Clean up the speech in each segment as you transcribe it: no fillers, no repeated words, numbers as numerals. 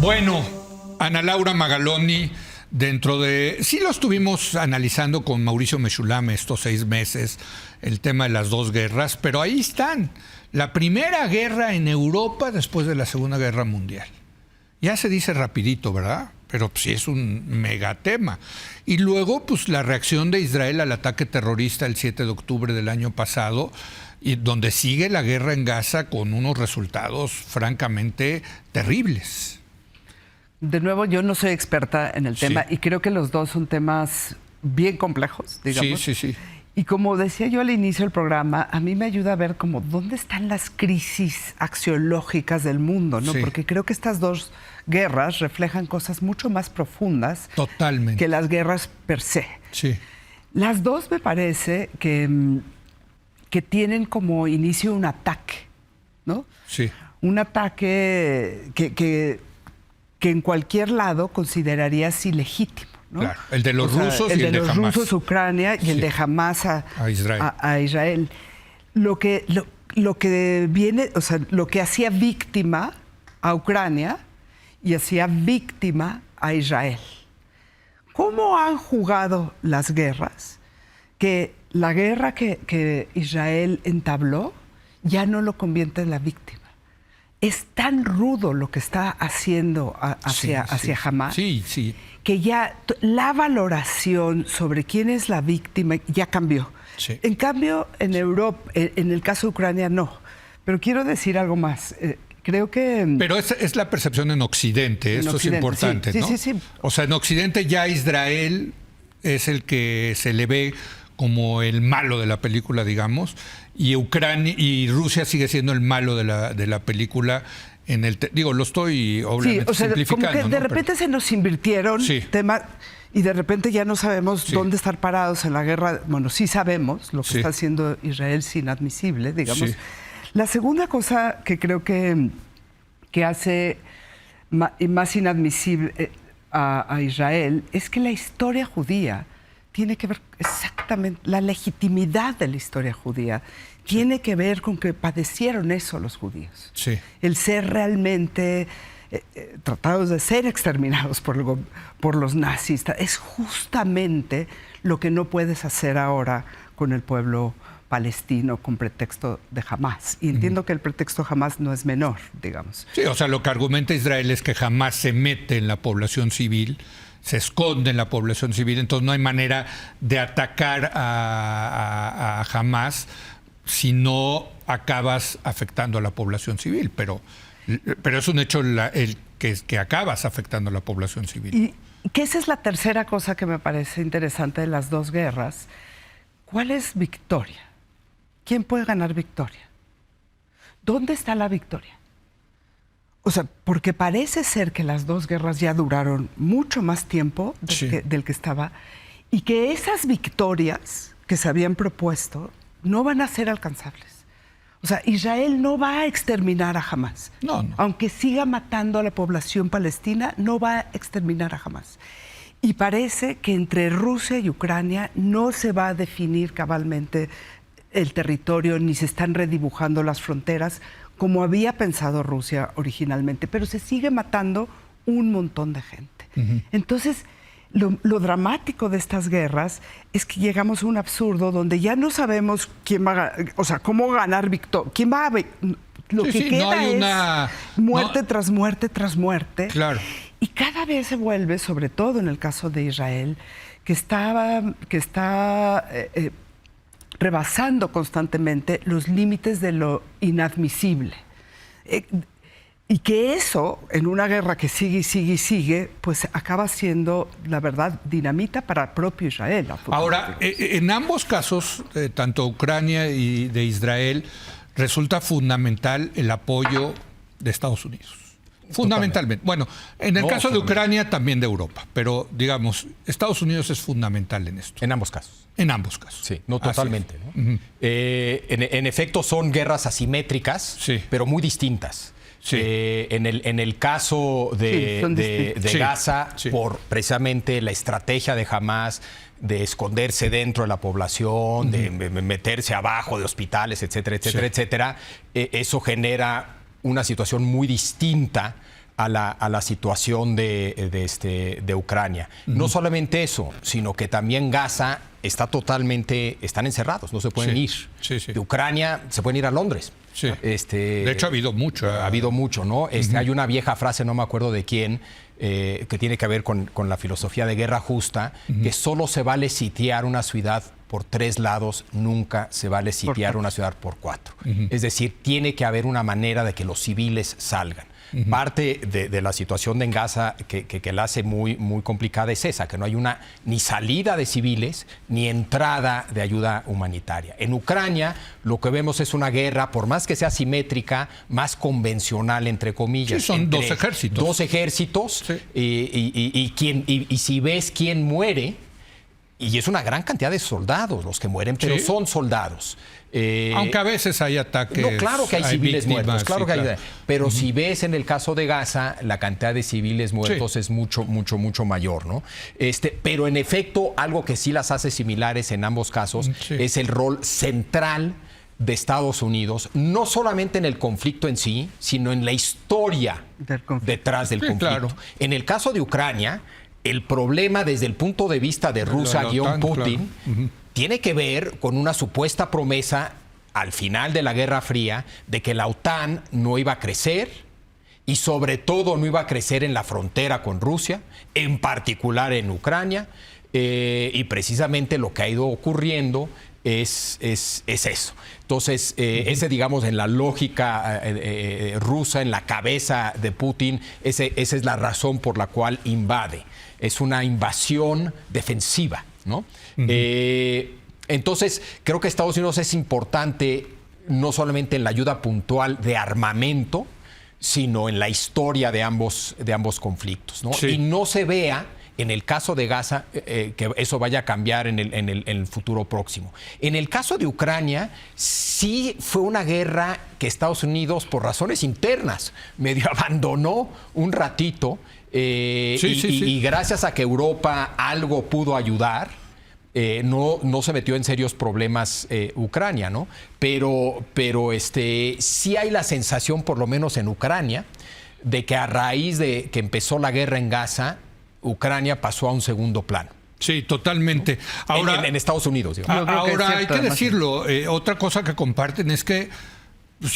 Bueno, Ana Laura Magaloni, dentro de... Sí lo estuvimos analizando con Mauricio Mechulame estos 6 meses, el tema de las 2 guerras, pero ahí están. La primera guerra en Europa después de la Segunda Guerra Mundial. Ya se dice rapidito, ¿verdad? Pero sí es un megatema. Y luego, pues la reacción de Israel al ataque terrorista el 7 de octubre del año pasado, y donde sigue la guerra en Gaza con unos resultados francamente terribles. De nuevo, yo no soy experta en el tema y creo que los dos son temas bien complejos, digamos. Sí. Y como decía yo al inicio del programa, a mí me ayuda a ver como dónde están las crisis axiológicas del mundo, ¿no? Sí. Porque creo que estas 2 guerras reflejan cosas mucho más profundas Totalmente. que las guerras per se. Sí. Las 2 me parece que tienen como inicio un ataque, ¿no? Sí. Un ataque que en cualquier lado considerarías ilegítimo, ¿no? Claro, el de los rusos y el de los Hamás. rusos, Ucrania, y el de Hamás a Israel. a Israel. Lo que viene, o sea, lo que hacía víctima a Ucrania y hacía víctima a Israel. ¿Cómo han jugado las guerras? Que la guerra que Israel entabló ya no lo convierte en la víctima. Es tan rudo lo que está haciendo hacia Hamás, que ya la valoración sobre quién es la víctima ya cambió. Sí. En cambio, en Europa, en el caso de Ucrania, no. Pero quiero decir algo más. Creo que... Pero es la percepción en Occidente, esto es importante, ¿no? Sí. O sea, en Occidente ya Israel es el que se le ve como el malo de la película, digamos, y Ucrania y Rusia sigue siendo el malo de la película. Lo estoy obviamente simplificando. Como que de repente se nos invirtieron temas y de repente ya no sabemos dónde estar parados en la guerra. Bueno, sí sabemos lo que está haciendo Israel, es inadmisible, digamos. Sí. La segunda cosa que creo que hace más inadmisible a Israel es que la historia judía tiene que ver exactamente, la legitimidad de la historia judía tiene que ver con que padecieron eso los judíos. Sí. El ser realmente tratados de ser exterminados por los nazis es justamente lo que no puedes hacer ahora con el pueblo palestino con pretexto de Hamás. Y entiendo que el pretexto Hamás no es menor, digamos. Sí, o sea, lo que argumenta Israel es que Hamás se mete en la población civil, se esconde en la población civil, entonces no hay manera de atacar a Hamás si no acabas afectando a la población civil, pero es un hecho que acabas afectando a la población civil. Y que esa es la tercera cosa que me parece interesante de las 2 guerras. ¿Cuál es victoria? ¿Quién puede ganar victoria? ¿Dónde está la victoria? O sea, porque parece ser que las 2 guerras ya duraron mucho más tiempo del que estaba, y que esas victorias que se habían propuesto no van a ser alcanzables. O sea, Israel no va a exterminar a Hamás. No. Aunque siga matando a la población palestina, no va a exterminar a Hamás. Y parece que entre Rusia y Ucrania no se va a definir cabalmente el territorio, ni se están redibujando las fronteras, como había pensado Rusia originalmente, pero se sigue matando un montón de gente. Entonces, lo dramático de estas guerras es que llegamos a un absurdo donde ya no sabemos quién va a, o sea, cómo ganar victoria, quién va a... Lo que queda es muerte tras muerte tras muerte. Claro. Y cada vez se vuelve, sobre todo en el caso de Israel, que está rebasando constantemente los límites de lo inadmisible. Y que eso, en una guerra que sigue y sigue y sigue, pues acaba siendo, la verdad, dinamita para el propio Israel. Ahora, en ambos casos, tanto Ucrania y de Israel, resulta fundamental el apoyo de Estados Unidos. Fundamentalmente. Bueno, en el caso de Ucrania, también de Europa. Pero, digamos, Estados Unidos es fundamental en esto. En ambos casos. En ambos casos. Sí, no totalmente. ¿No? En efecto, son guerras asimétricas, pero muy distintas. Sí. En el caso de Gaza, por precisamente la estrategia de Hamás de esconderse dentro de la población, de meterse abajo de hospitales, etcétera, etcétera, etcétera, eso genera una situación muy distinta a la situación de Ucrania. No solamente eso, sino que también Gaza están encerrados, no se pueden ir. De Ucrania se pueden ir a Londres. Sí. De hecho, ha habido mucho. Ha habido mucho, ¿no? Hay una vieja frase, no me acuerdo de quién, que tiene que ver con la filosofía de guerra justa, que solo se vale sitiar una ciudad por 3 lados, nunca se vale sitiar una ciudad por 4. Es decir, tiene que haber una manera de que los civiles salgan. Parte de la situación en Gaza que la hace muy, muy complicada es esa, que no hay ni salida de civiles ni entrada de ayuda humanitaria. En Ucrania lo que vemos es una guerra, por más que sea simétrica, más convencional, entre comillas. Sí, son 2 ejércitos. 2 ejércitos, sí. Y si ves quién muere, y es una gran cantidad de soldados los que mueren, pero son soldados. Aunque a veces hay ataques. No, claro que hay civiles víctimas, muertos, claro que hay. Pero si ves en el caso de Gaza, la cantidad de civiles muertos es mucho, mucho, mucho mayor, ¿no? Pero en efecto, algo que sí las hace similares en ambos casos es el rol central de Estados Unidos, no solamente en el conflicto en sí, sino en la historia detrás del conflicto. Claro. En el caso de Ucrania, el problema desde el punto de vista de Rusia-Putin tiene que ver con una supuesta promesa al final de la Guerra Fría de que la OTAN no iba a crecer y sobre todo no iba a crecer en la frontera con Rusia, en particular en Ucrania, y precisamente lo que ha ido ocurriendo es eso. Entonces, digamos, en la lógica rusa, en la cabeza de Putin, esa es la razón por la cual invade. Es una invasión defensiva, ¿no? Entonces, creo que Estados Unidos es importante no solamente en la ayuda puntual de armamento, sino en la historia de ambos conflictos, ¿no? Y no se vea en el caso de Gaza que eso vaya a cambiar en el futuro próximo. En el caso de Ucrania, sí fue una guerra que Estados Unidos, por razones internas, medio abandonó un ratito. Y gracias a que Europa algo pudo ayudar, no se metió en serios problemas Ucrania, ¿no? Pero sí hay la sensación, por lo menos en Ucrania, de que a raíz de que empezó la guerra en Gaza, Ucrania pasó a un segundo plano. Sí, totalmente. Ahora, en Estados Unidos. Ahora hay que decirlo, otra cosa que comparten es que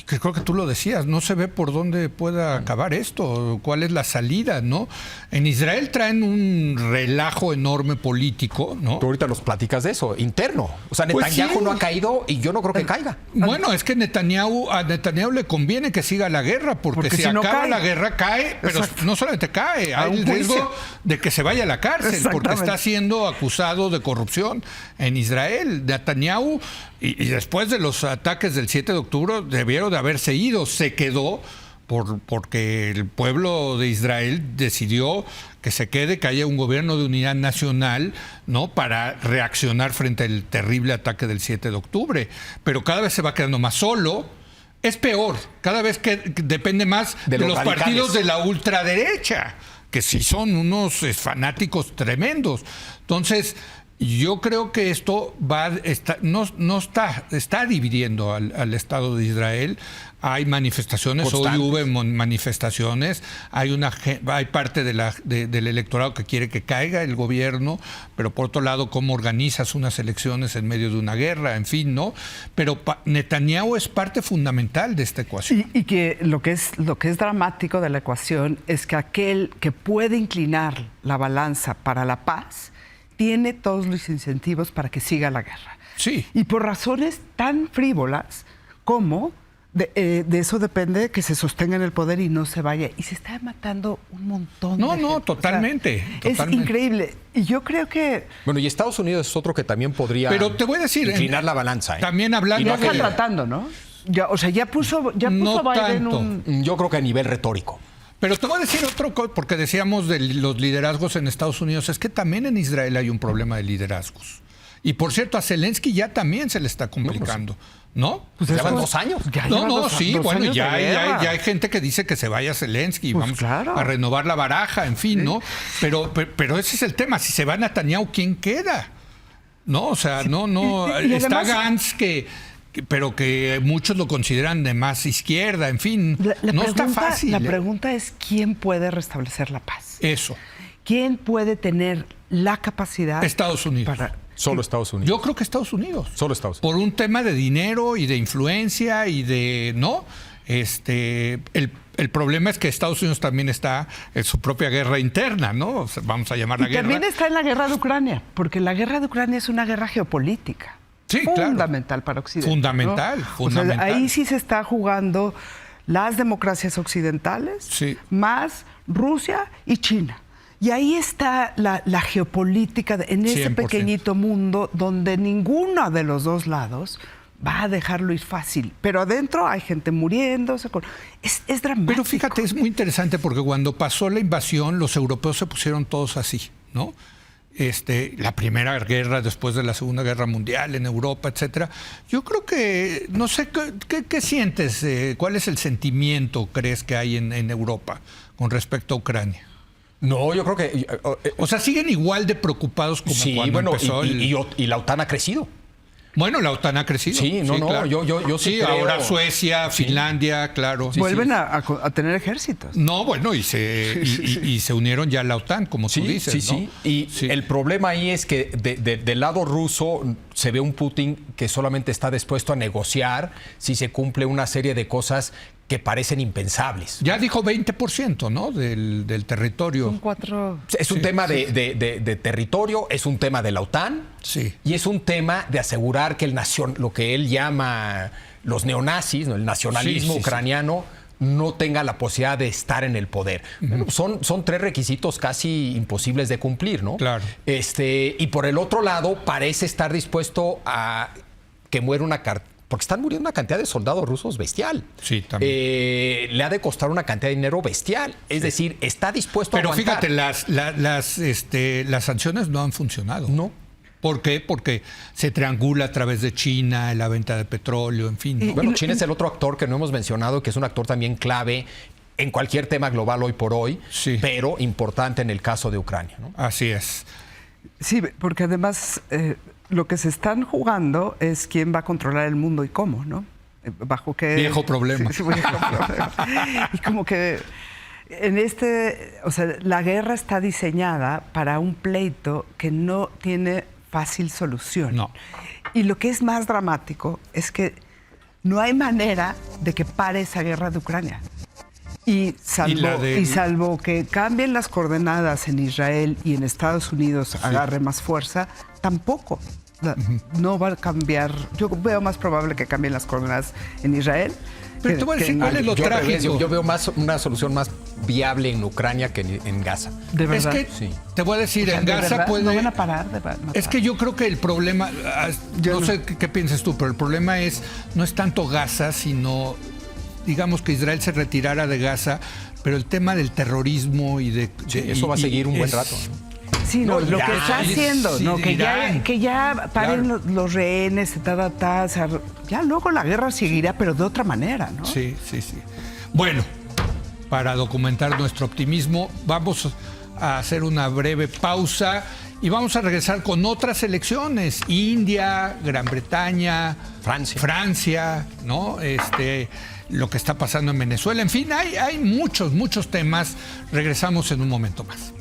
creo que tú lo decías, no se ve por dónde pueda acabar esto, cuál es la salida, ¿no? En Israel traen un relajo enorme político, ¿no? Tú ahorita nos platicas de eso, interno. O sea, Netanyahu no ha caído y yo no creo que caiga. Bueno, es que a Netanyahu le conviene que siga la guerra, porque si acaba la guerra cae, pero no solamente cae, hay el riesgo de que se vaya a la cárcel, porque está siendo acusado de corrupción en Israel. Netanyahu, y después de los ataques del 7 de octubre, debieron de haberse ido. Se quedó porque el pueblo de Israel decidió que se quede, que haya un gobierno de unidad nacional, ¿no?, para reaccionar frente al terrible ataque del 7 de octubre. Pero cada vez se va quedando más solo. Es peor, cada vez que depende más de los partidos de la ultraderecha, que sí son unos fanáticos tremendos. Entonces, yo creo que esto está dividiendo al Estado de Israel. Hay manifestaciones, hoy hubo manifestaciones, hay parte del electorado que quiere que caiga el gobierno, pero por otro lado, cómo organizas unas elecciones en medio de una guerra, en fin, ¿no? Pero Netanyahu es parte fundamental de esta ecuación. Y que lo que es dramático de la ecuación es que aquel que puede inclinar la balanza para la paz tiene todos los incentivos para que siga la guerra. Sí. Y por razones tan frívolas como de eso depende que se sostenga en el poder y no se vaya. Y se está matando un montón de gente. Totalmente. Es increíble. Y yo creo que... Bueno, y Estados Unidos es otro que también podría... Pero te voy a decir... inclinar la balanza. También hablando... Ya están tratando, ¿no? Ya puso no Biden tanto. Yo creo que a nivel retórico. Pero te voy a decir otro, porque decíamos de los liderazgos en Estados Unidos, es que también en Israel hay un problema de liderazgos. Y por cierto, a Zelensky ya también se le está complicando, ¿no? Pues llevan 2 años. Ya hay gente que dice que se vaya Zelensky y vamos a renovar la baraja, en fin, ¿no? Pero ese es el tema, si se va Netanyahu, ¿quién queda? No, o sea, está Gantz que pero que muchos lo consideran de más izquierda, en fin, no está fácil. La pregunta es ¿quién puede restablecer la paz? Eso. ¿Quién puede tener la capacidad? Estados Unidos. Solo Estados Unidos. Yo creo que Estados Unidos. Solo Estados Unidos. Por un tema de dinero y de influencia y de, ¿no? El problema es que Estados Unidos también está en su propia guerra interna, ¿no? O sea, vamos a llamarla guerra. También está en la guerra de Ucrania, porque la guerra de Ucrania es una guerra geopolítica. Sí, fundamental claro. para Occidente. Fundamental, ¿no? fundamental. O sea, ahí sí se está jugando las democracias occidentales, sí, más Rusia y China. Y ahí está la geopolítica en ese 100%. pequeñito mundo donde ninguno de los dos lados va a dejarlo ir fácil. Pero adentro hay gente muriéndose. Es dramático. Pero fíjate, es muy interesante porque cuando pasó la invasión, los europeos se pusieron todos así, ¿no? La primera guerra después de la Segunda Guerra Mundial en Europa, etcétera. Yo creo que, no sé, ¿qué sientes? ¿Cuál es el sentimiento, crees, que hay en Europa con respecto a Ucrania? No, yo creo que... o sea, siguen igual de preocupados como cuando empezó y la OTAN ha crecido. Bueno, la OTAN ha crecido. Sí, claro. yo sí creo. Ahora Suecia, Finlandia, claro. Vuelven a tener ejércitos. No, bueno, y se unieron ya a la OTAN, como tú dices, ¿no? Y el problema ahí es que del lado ruso se ve un Putin que solamente está dispuesto a negociar si se cumple una serie de cosas que parecen impensables. Ya dijo 20%, ¿no? Del territorio. Son 4... Es un tema de territorio, es un tema de la OTAN, y es un tema de asegurar que lo que él llama los neonazis, ¿no? El nacionalismo ucraniano, no tenga la posibilidad de estar en el poder. Bueno, son 3 requisitos casi imposibles de cumplir, ¿no? Claro. Y por el otro lado, parece estar dispuesto a que muera porque están muriendo una cantidad de soldados rusos bestial. Sí, también. Le ha de costar una cantidad de dinero bestial. Es decir, está dispuesto a aguantar. Pero fíjate, las sanciones no han funcionado. No. ¿Por qué? Porque se triangula a través de China, la venta de petróleo, en fin, ¿no? Bueno, China es el otro actor que no hemos mencionado, que es un actor también clave en cualquier tema global hoy por hoy, pero importante en el caso de Ucrania, ¿no? Así es. Sí, porque además lo que se están jugando es quién va a controlar el mundo y cómo, ¿no? Bajo qué... Viejo problema. Sí, viejo problema. Y como que o sea, la guerra está diseñada para un pleito que no tiene fácil solución. No. Y lo que es más dramático es que no hay manera de que pare esa guerra de Ucrania. Y salvo que cambien las coordenadas en Israel y en Estados Unidos agarre más fuerza, tampoco. No va a cambiar. Yo veo más probable que cambien las coordenadas en Israel. Pero te voy a decir cuál es lo trágico. Yo veo una solución más viable en Ucrania que en Gaza. ¿De verdad? Es que te voy a decir, en Gaza puede... No van a parar de matar. Es que yo creo que el problema, no sé qué piensas tú, pero el problema no es tanto Gaza, sino, digamos, que Israel se retirara de Gaza, pero el tema del terrorismo y de... eso va a seguir un buen rato, ¿no? Sí, lo que está haciendo, ¿no? Que ya paren los rehenes, ya luego la guerra seguirá, pero de otra manera, ¿no? Sí. Bueno, para documentar nuestro optimismo, vamos a hacer una breve pausa y vamos a regresar con otras elecciones. India, Gran Bretaña, Francia, ¿no? Lo que está pasando en Venezuela. En fin, hay muchos temas. Regresamos en un momento más.